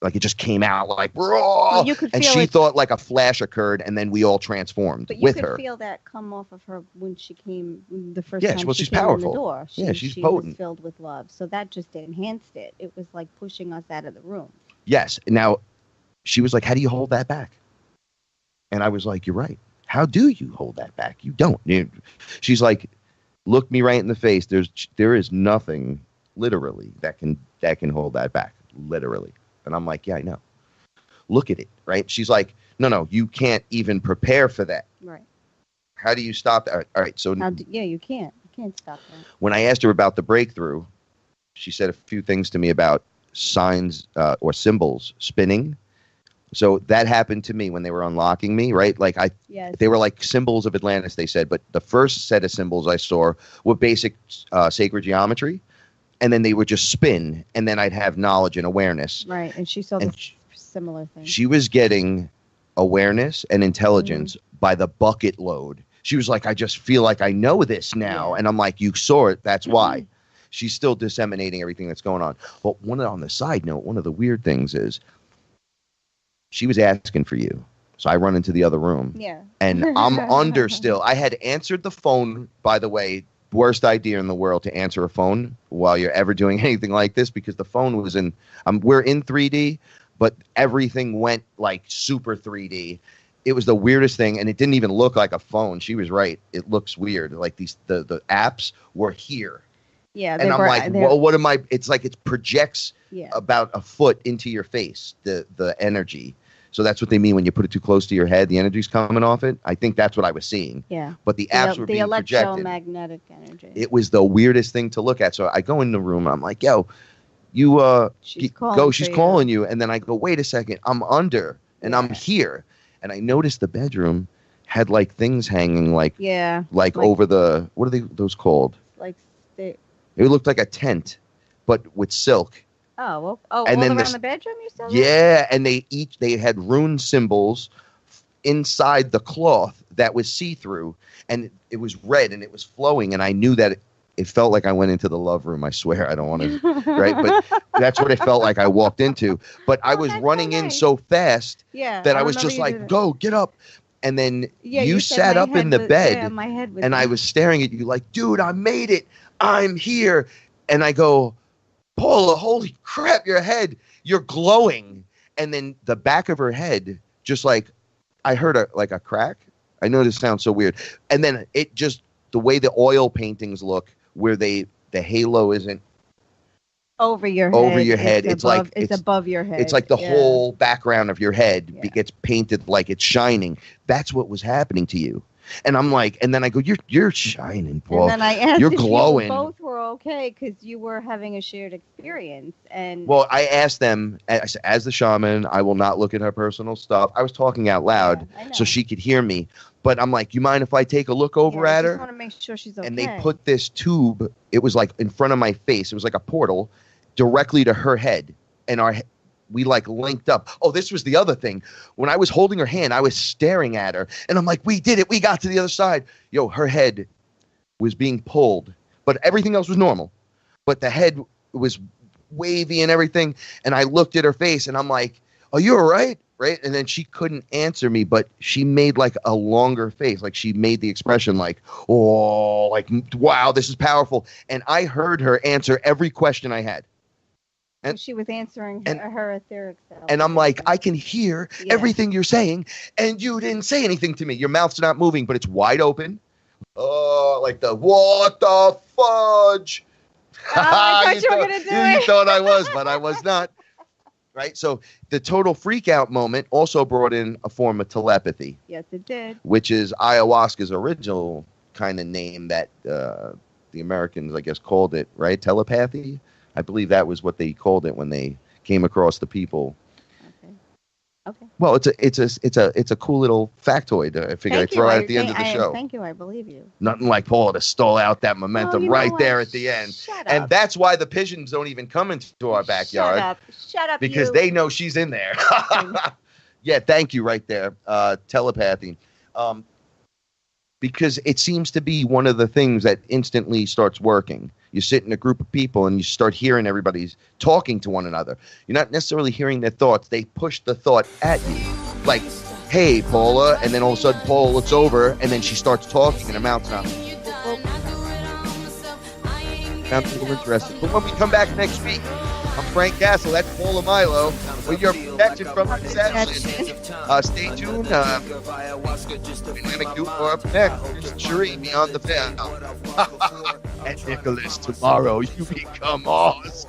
Like, it just came out like, well, and she thought like a flash occurred, and then we all transformed with her. But you could feel that come off of her when she came the first time. Well, she's powerful. In the door. She's potent. Was filled with love, so that just enhanced it. It was like pushing us out of the room. Yes. Now, she was like, "How do you hold that back?" And I was like, "You're right. How do you hold that back? You don't." She's like, "Look me right in the face. There is nothing, literally, that can hold that back, literally." And I'm like, yeah, I know. Look at it, right? She's like, no, you can't even prepare for that. Right. How do you stop that? All right, so you can't. You can't stop that. When I asked her about the breakthrough, she said a few things to me about signs or symbols spinning. So that happened to me when they were unlocking me, right? Like they were like symbols of Atlantis, they said. But the first set of symbols I saw were basic sacred geometry. And then they would just spin, and then I'd have knowledge and awareness. Right, and she saw the similar thing. She was getting awareness and intelligence by the bucket load. She was like, I just feel like I know this now. Yeah. And I'm like, you saw it, that's why. she's still disseminating everything that's going on. But on the side note, one of the weird things is she was asking for you. So I run into the other room. Yeah. And I'm under still. I had answered the phone, by the way. Worst idea in the world to answer a phone while you're ever doing anything like this, because the phone was in we're in 3D, but everything went like super 3D. It was the weirdest thing, and it didn't even look like a phone. She was right. It looks weird. Like the apps were here. Yeah. And I'm like, well, what am I? It's like it projects about a foot into your face, the energy. So that's what they mean when you put it too close to your head. The energy's coming off it. I think that's what I was seeing. Yeah. But the apps were being projected. The electromagnetic energy. It was the weirdest thing to look at. So I go in the room. And I'm like, yo, you she's calling you. And then I go, wait a second. I'm under and I'm here. And I noticed the bedroom had like things hanging like over the, what are those called? It looked like a tent, but with silk. Oh, well, and all then around the bedroom you said? Yeah, and they had rune symbols inside the cloth that was see-through, and it was red and it was flowing, and I knew that it felt like I went into the love room. I swear, I don't want to, right? But that's what it felt like I walked into. But I was running in so fast that I was just like, go, get up. And then you sat up in the bed, my head was and I was staring at you like, dude, I made it. I'm here. And I go, Paula, holy crap, your head, you're glowing. And then the back of her head, just like, I heard a crack. I know this sounds so weird. And then it just, the way the oil paintings look, where the halo isn't over your head. It's above your head. It's like the whole background of your head gets painted like it's shining. That's what was happening to you. And I'm like, and then I go, you're shining, Paul. And then I asked you're if glowing. You both were okay because you were having a shared experience. And well, I asked them, as the shaman, I will not look at her personal stuff. I was talking out loud so she could hear me. But I'm like, you mind if I take a look over at her? I just want to make sure she's okay. And they put this tube, it was like in front of my face. It was like a portal directly to her head. And we like linked up. Oh, this was the other thing. When I was holding her hand, I was staring at her. And I'm like, we did it. We got to the other side. Yo, her head was being pulled. But everything else was normal. But the head was wavy and everything. And I looked at her face and I'm like, are you all right? Right? And then she couldn't answer me, but she made like a longer face. Like she made the expression like, oh, like, wow, this is powerful. And I heard her answer every question I had. And she was answering her etheric self. And I'm like, I can hear everything you're saying, and you didn't say anything to me. Your mouth's not moving, but it's wide open. Oh, like the, what the fudge? I thought you were going to do it. You thought I was, but I was not. Right? So the total freak out moment also brought in a form of telepathy. Yes, it did. Which is ayahuasca's original kind of name that the Americans, I guess, called it, right? Telepathy? I believe that was what they called it when they came across the people. Okay. Well, it's a cool little factoid. I figured I'd throw out at the end of the show. Thank you. I believe you. Nothing like Paul to stall out that momentum there at the end. Shut and up. That's why the pigeons don't even come into our backyard. Shut up. Because they know she's in there. Yeah, thank you right there. Telepathy. Because it seems to be one of the things that instantly starts working. You sit in a group of people and you start hearing everybody's talking to one another. You're not necessarily hearing their thoughts. They push the thought at you. Like, hey, Paula. And then all of a sudden, Paula looks over and then she starts talking and her mouth's not. I'm a little interested. But when we come back next week, I'm Frank Castle. That's Paula Milo with your protection from deception. Stay tuned. We're going to do more up next. Cherie, Beyond the Veil. And Nicholas, tomorrow you become ours.